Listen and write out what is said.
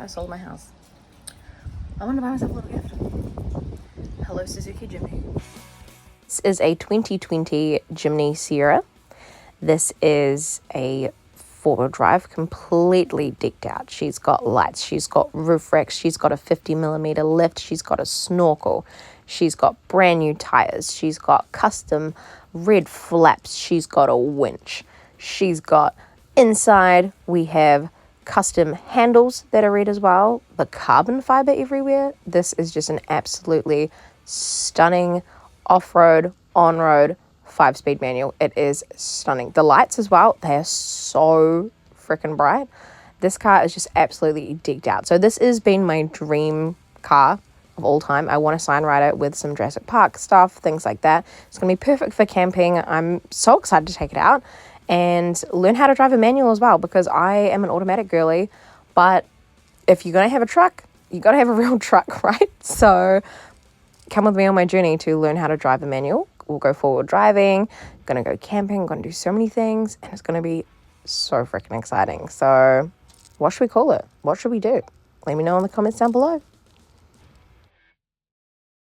sold my house. I want to buy myself a little gift. Hello, Suzuki Jimny. This is a 2020 Jimny Sierra. This is a four-wheel drive, completely decked out. She's got lights, she's got roof racks, she's got a 50mm lift, she's got a snorkel, she's got brand new tires, she's got custom red flaps, she's got a winch, she's got inside, we have custom handles that are red as well, the carbon fiber everywhere. This is just an absolutely stunning off-road, on-road 5-speed manual. It is stunning. The lights as well, they are so freaking bright. This car is just absolutely decked out. So this has been my dream car of all time. I want to sign ride it with some Jurassic Park stuff, things like that. It's going to be perfect for camping. I'm so excited to take it out and learn how to drive a manual as well, because I am an automatic girly. But if you're going to have a truck, you got to have a real truck, right? So come with me on my journey to learn how to drive a manual. We'll go forward driving, gonna go camping, gonna do so many things, and it's gonna be so freaking exciting. So what should we call it? What should we do? Let me know in the comments down below.